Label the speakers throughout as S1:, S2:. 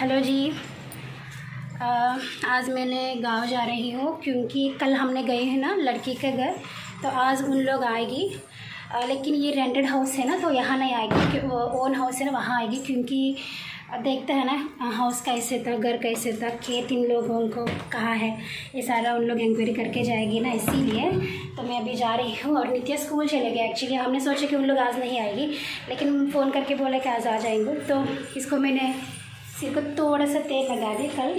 S1: Hello जी। अ, आज मैंने गांव जा रही हूँ क्योंकि कल हमने गए हैं ना लड़की के घर, तो आज उन लोग आएगी। लेकिन ये रेंटेड हाउस है ना, तो यहाँ नहीं आएगी कि वो ओन हाउस है ना, वहाँ आएगी। क्योंकि देखते हैं ना हाउस कैसे था, घर कैसे था, खेत इन लोगों को कहाँ है, ये सारा उन लोग इंक्वायरी करके जाएगी ना, इसीलिए तो मैं अभी जा रही हूँ। और नित्या स्कूल चले गए। एक्चुअली हमने सोचा कि उन लोग आज नहीं आएगी, लेकिन फ़ोन करके बोला कि आज आ जाएंगे। तो इसको मैंने सिर को थोड़ा सा तेल लगा दिया कल,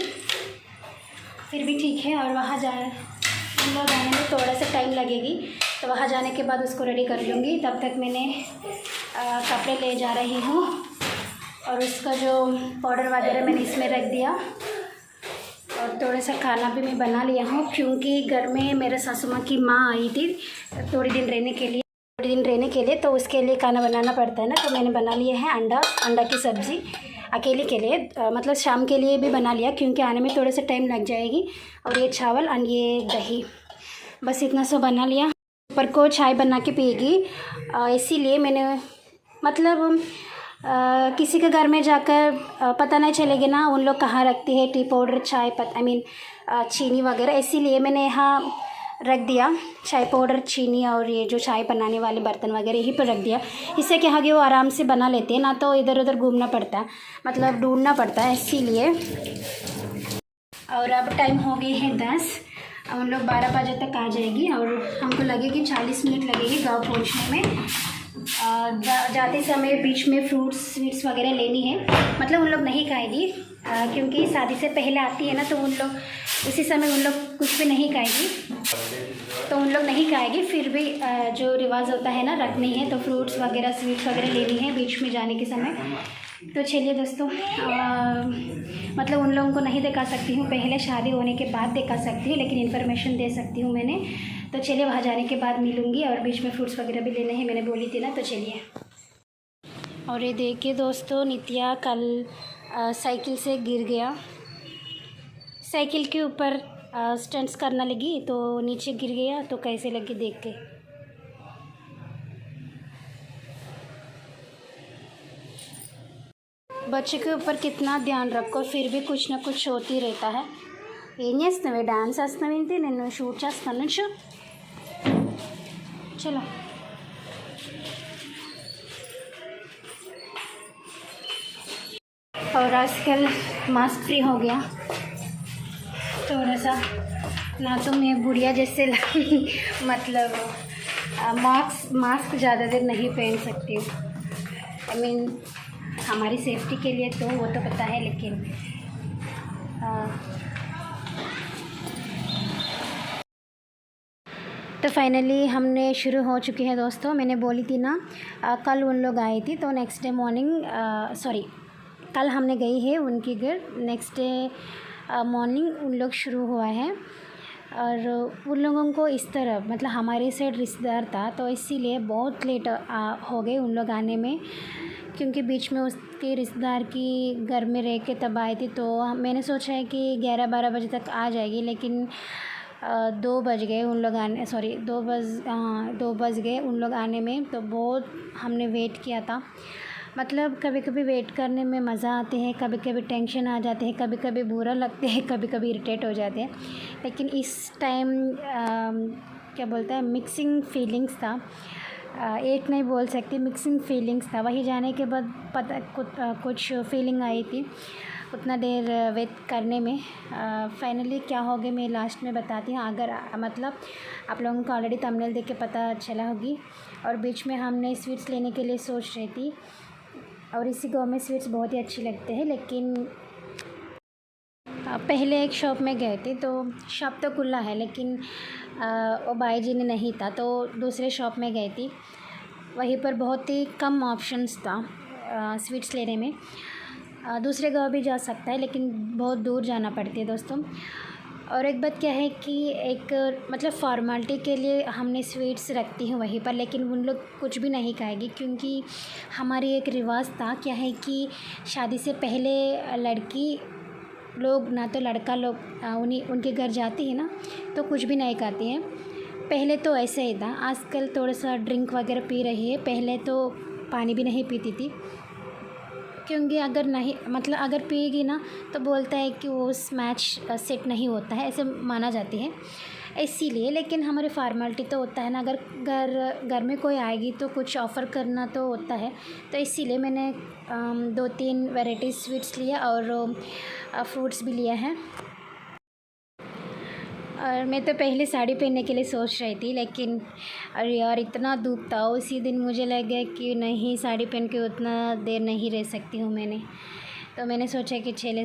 S1: फिर भी ठीक है। और वहाँ उन लोग आने में थोड़ा सा टाइम लगेगी, तो वहाँ जाने के बाद उसको रेडी कर लूँगी। तब तक मैंने कपड़े ले जा रही हूँ और उसका जो पाउडर वगैरह मैंने इसमें रख दिया। और थोड़ा सा खाना भी मैं बना लिया हूँ क्योंकि घर में मेरे सासू माँ की माँ आई थी थोड़ी दिन रहने के लिए, तो उसके लिए खाना बनाना पड़ता है ना। तो मैंने बना लिया है अंडा की सब्ज़ी अकेले के लिए, मतलब शाम के लिए भी बना लिया क्योंकि आने में थोड़ा सा टाइम लग जाएगी। और ये चावल और ये दही, बस इतना सा बना लिया। ऊपर को चाय बना के पिएगी, इसीलिए मैंने मतलब किसी के घर में जाकर पता नहीं चलेगी ना उन लोग कहाँ रखती है टी पाउडर, चाय चीनी वगैरह, इसीलिए मैंने यहाँ रख दिया चाय पाउडर, चीनी और ये जो चाय बनाने वाले बर्तन वगैरह यहीं पर रख दिया। इससे क्या है कि वो आराम से बना लेते हैं ना, तो इधर उधर घूमना पड़ता है, मतलब ढूंढना पड़ता है, इसीलिए। और अब टाइम हो गई है 10, उन लोग 12 बजे तक आ जाएगी और हमको लगेगी 40 मिनट लगेगी गाँव पहुँचने में। जाते समय बीच में फ्रूट्स स्वीट्स वगैरह लेनी है, मतलब उन लोग नहीं खाएगी क्योंकि शादी से पहले आती है ना, तो उन लोग उसी समय उन लोग कुछ भी नहीं खाएगी, तो उन लोग नहीं खाएगी। फिर भी जो रिवाज होता है ना रखनी है, तो फ्रूट्स वगैरह स्वीट्स वगैरह लेनी है बीच में जाने के समय। तो चलिए दोस्तों, मतलब उन लोगों को नहीं दिखा सकती हूँ, पहले शादी होने के बाद दिखा सकती हूँ, लेकिन इन्फॉर्मेशन दे सकती हूँ मैंने। तो चलिए वहाँ जाने के बाद मिलूँगी, और बीच में फ्रूट्स वगैरह भी लेने हैं, मैंने बोली थी ना। तो चलिए। और ये देखिए दोस्तों, नित्या कल साइकिल से गिर गया, साइकिल के ऊपर स्टंट्स करने लगी तो नीचे गिर गया। तो कैसे लगी देख के। बच्चे के ऊपर कितना ध्यान रखो, फिर भी कुछ ना कुछ होती रहता है। ఏం చేస్తున్నావే, డాన్స్ చేస్తున్నావేంటి, నేను షూట్ చేస్తాను చూ। चलो और आजकल मास्क फ्री हो गया थोड़ा सा ना, तो मैं बुढ़िया जैसे मतलब मास्क ज़्यादा देर नहीं पहन सकती हूँ। आई मीन हमारी सेफ्टी के लिए तो वो तो पता है, लेकिन तो फाइनली हमने शुरू हो चुकी है दोस्तों। मैंने बोली थी ना कल उन लोग आए थी, तो नेक्स्ट डे मॉर्निंग कल हमने गई है उनके घर, नेक्स्ट डे मॉर्निंग उन लोग शुरू हुआ है। और उन लोगों को इस तरह मतलब हमारे साइड रिश्तेदार था, तो इसीलिए बहुत लेट हो गए उन लोग आने में, क्योंकि बीच में उसके रिश्तेदार की घर में रह के तब आई थी। तो मैंने सोचा है कि 11-12 बजे तक आ जाएगी, लेकिन 2 बज गए उन लोग आने, 2 बज गए उन लोग आने में। तो बहुत हमने वेट किया था। मतलब कभी कभी वेट करने में मज़ा आते हैं, कभी कभी टेंशन आ जाते हैं, कभी कभी बुरा लगते हैं, कभी कभी इरिटेट हो जाते हैं। लेकिन इस टाइम क्या बोलता है, मिक्सिंग फीलिंग्स था, एक नहीं बोल सकती, मिक्सिंग फीलिंग्स था। वही जाने के बाद कुछ फीलिंग आई थी उतना देर वेट करने में। फाइनली क्या हो गया मैं लास्ट में बताती हूँ। अगर मतलब आप लोगों को ऑलरेडी थंबनेल देख के पता चला होगी। और बीच में हमने स्वीट्स लेने के लिए सोच रही थी, और इसी गाँव में स्वीट्स बहुत ही अच्छी लगते हैं। लेकिन पहले एक शॉप में गए थे, तो शॉप तो खुला है, लेकिन वो भाई जी ने नहीं था, तो दूसरे शॉप में गई थी। वहीं पर बहुत ही कम ऑप्शंस था स्वीट्स लेने में। दूसरे गांव भी जा सकता है, लेकिन बहुत दूर जाना पड़ती है दोस्तों। और एक बात क्या है कि एक मतलब फॉर्मेलिटी के लिए हमने स्वीट्स रखती हैं वहीं पर, लेकिन उन लोग कुछ भी नहीं खाएगी, क्योंकि हमारी एक रिवाज था क्या है कि शादी से पहले लड़की लोग ना तो लड़का लोग उनके घर जाती है ना, तो कुछ भी नहीं खाती हैं। पहले तो ऐसे ही था, आजकल थोड़ा सा ड्रिंक वगैरह पी रही है, पहले तो पानी भी नहीं पीती थी। क्योंकि अगर नहीं मतलब अगर पिएगी ना तो बोलता है कि वो उस मैच सेट नहीं होता है, ऐसे माना जाती है इसीलिए। लेकिन हमारे फॉर्मेलिटी तो होता है ना, अगर घर में कोई आएगी तो कुछ ऑफ़र करना तो होता है, तो इसीलिए मैंने 2-3 वैरायटी स्वीट्स लिया और फ्रूट्स भी लिया है। और मैं तो पहले साड़ी पहनने के लिए सोच रही थी, लेकिन अरे यार इतना धूप था उसी दिन, मुझे लग गया कि नहीं साड़ी पहन के उतना देर नहीं रह सकती हूँ मैंने। तो मैंने सोचा कि चले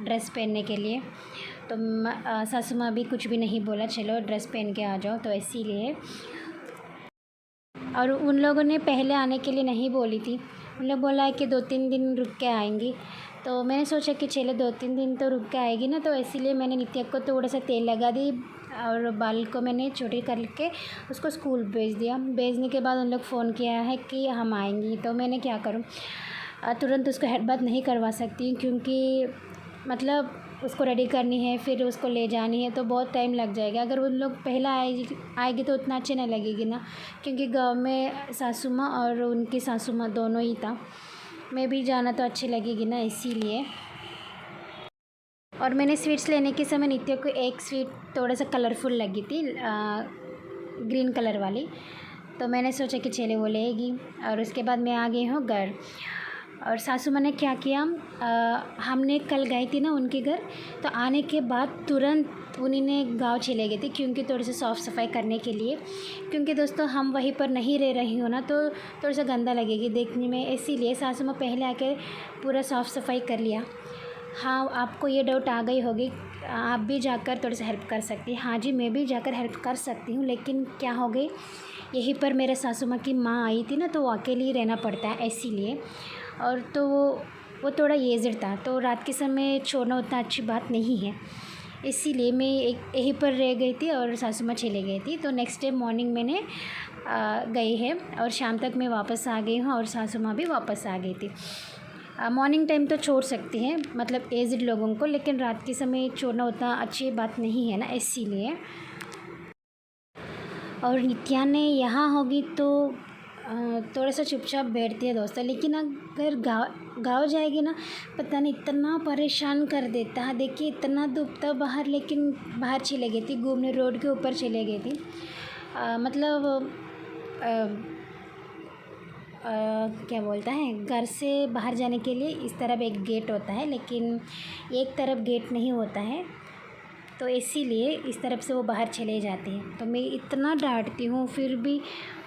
S1: ड्रेस पहनने के लिए। तो सासू माँ भी कुछ भी नहीं बोला, चलो ड्रेस पहन के आ जाओ, तो इसीलिए। और उन लोगों ने पहले आने के लिए नहीं बोली थी, उन लोग बोला है कि 2-3 दिन रुक के आएंगी। तो मैंने सोचा कि चलो 2-3 दिन तो रुक के आएगी ना, तो इसीलिए मैंने नित्या को थोड़ा सा तेल लगा दी और बाल को मैंने छोटी करके उसको स्कूल भेज दिया। भेजने के बाद उन लोग फ़ोन किया है कि हम आएंगी, तो मैंने क्या करूँ, तुरंत उसको हेड बाथ नहीं करवा सकती क्योंकि मतलब उसको रेडी करनी है, फिर उसको ले जानी है, तो बहुत टाइम लग जाएगा। अगर उन लोग पहला आएगी तो उतना अच्छे नहीं लगेगी ना, क्योंकि गांव में सासू माँ और उनकी सासू माँ दोनों ही था, मैं भी जाना तो अच्छी लगेगी ना, इसीलिए। और मैंने स्वीट्स लेने के समय नित्य को एक स्वीट थोड़ा सा कलरफुल लगी थी, ग्रीन कलर वाली, तो मैंने सोचा कि चले वो लेगी। और उसके बाद मैं आ गई हूँ घर। और सासू माँ ने क्या किया, हमने कल गई थी ना उनके घर, तो आने के बाद तुरंत उन्हीं ने गाँव चले गए थे क्योंकि थोड़ी सी साफ़ सफाई करने के लिए, क्योंकि दोस्तों हम वहीं पर नहीं रह रही हो ना, तो थोड़ा सा गंदा लगेगी देखने में, इसीलिए सासू माँ पहले आके पूरा साफ़ सफाई कर लिया। हाँ, आपको ये डाउट आ गई होगी, आप भी जाकर थोड़ा सा हेल्प कर सकती हैं। हाँ जी, मैं भी जाकर हेल्प कर सकती हूँ, लेकिन क्या हो गई, यहीं पर मेरे सासू माँ की माँ आई थी ना, तो वो अकेले ही रहना पड़ता है इसीलिए। और तो वो थोड़ा एज्ड था, तो रात के समय छोड़ना उतना अच्छी बात नहीं है, इसीलिए मैं यहीं पर रह गई थी और सासू माँ चले गई थी। तो नेक्स्ट डे मॉर्निंग मैंने गई है और शाम तक मैं वापस आ गई हूँ और सासू माँ भी वापस आ गई थी। मॉर्निंग टाइम तो छोड़ सकती हैं मतलब एज्ड लोगों को, लेकिन रात के समय छोड़ना उतना अच्छी बात नहीं है ना, इसीलिए। और नित्या ने यहाँ होगी तो थोड़ा सा चुपचाप बैठती है दोस्तों, लेकिन अगर गाँव जाएगी ना, पता नहीं इतना परेशान कर देता है। देखिए इतना धूप था बाहर, लेकिन बाहर चले गई थी घूमने, रोड के ऊपर चले गई थी। मतलब क्या बोलता है, घर से बाहर जाने के लिए इस तरफ एक गेट होता है, लेकिन एक तरफ गेट नहीं होता है, तो इसीलिए इस तरफ से वो बाहर चले जाते हैं। तो मैं इतना डांटती हूँ फिर भी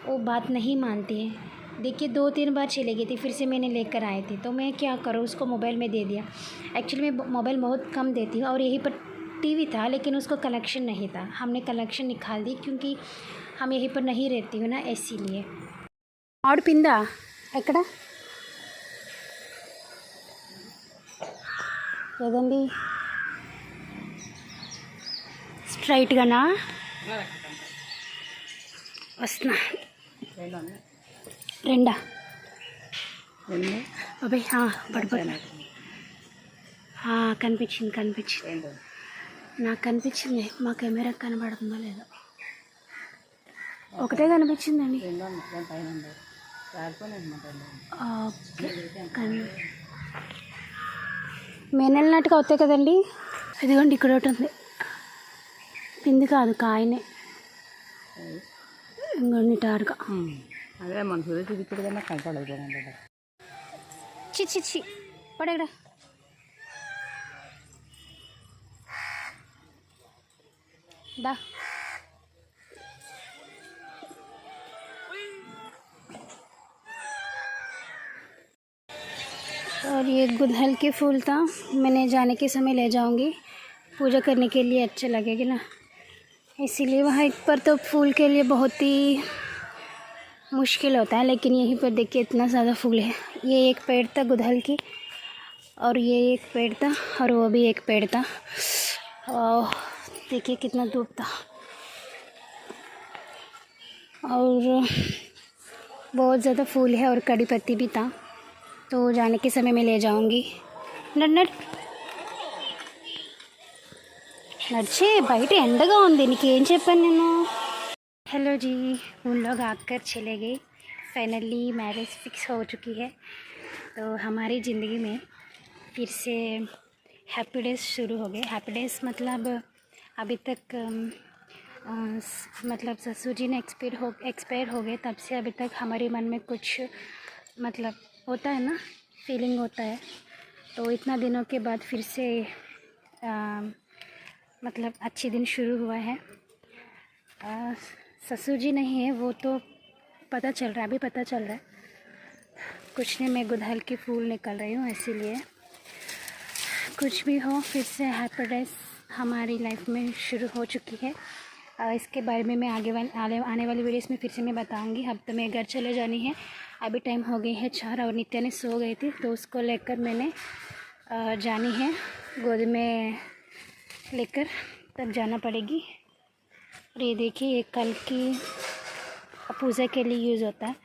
S1: वो बात नहीं मानती है। देखिए 2-3 बार चले गई थी, फिर से मैंने लेकर आई थी, तो मैं क्या करूँ, उसको मोबाइल में दे दिया। एक्चुअली मैं मोबाइल बहुत कम देती हूँ, और यहीं पर टीवी था लेकिन उसको कनेक्शन नहीं था, हमने कनेक्शन निकाल दी क्योंकि हम यहीं पर नहीं रहती हूँ ना, इसीलिए। और पिंदा ఎక్కడ లేదండి, స్ట్రైట్గానా వస్తున్నా, రెండా అబ్బాయి పడిపోయినా కనిపించింది నాకు కనిపించింది, మా కెమెరా కనబడుతుందో లేదో, ఒకటే కనిపించిందండి। మేనెళ్ళినట్టుగా అవుతాయి కదండి, ఇదిగోండి ఇక్కడ ఒకటి ఉంది, పిండి కాదు కాయనే, ఇంకోండి టారుగా
S2: అదే మనసు చూపించడం కనపడదు,
S1: చిచ్చి పడగడా। దా और ये गुड़हल के फूल था, मैंने जाने के समय ले जाऊंगी, पूजा करने के लिए अच्छा लगेगा ना, इसीलिए। वहाँ पर तो फूल के लिए बहुत ही मुश्किल होता है, लेकिन यहीं पर देखिए इतना ज़्यादा फूल है। ये एक पेड़ था गुड़हल की, और ये एक पेड़ था, और वो भी एक पेड़ था, और देखिए कितना धूप था, और बहुत ज़्यादा फूल है, और कड़ी पत्ती भी था, तो जाने के समय मैं ले जाऊंगी। నడిచే బయట ఎండగా ఉంది, నీకేం చెప్పాను నేను। हेलो जी, उन लोग आकर चले गए, फाइनली मैरिज फिक्स हो चुकी है। तो हमारी ज़िंदगी में फिर से हैप्पी डेज़ शुरू हो गए। हैप्पी डेज़ मतलब अभी तक मतलब ससुर जी ने एक्सपायर हो गए, तब से अभी तक हमारे मन में कुछ मतलब होता है ना, फीलिंग होता है। तो इतना दिनों के बाद फिर से मतलब अच्छे दिन शुरू हुआ है। ससुर जी नहीं है वो तो पता चल रहा है, अभी पता चल रहा है। कुछ नहीं, मैं गुड़हल के फूल निकल रही हूँ, इसीलिए कुछ भी हो फिर से हैप्पी डेज़ हमारी लाइफ में शुरू हो चुकी है। इसके बारे में मैं आने वाली वीडियोस में फिर से मैं बताऊंगी। अब तो मैं घर चले जानी है, अभी टाइम हो गई है 4 और नित्या ने सो गई थी, तो उसको लेकर मैंने जानी है, गोद में लेकर तब जाना पड़ेगी। और ये देखिए, ये कल की पूजा के लिए यूज़ होता है।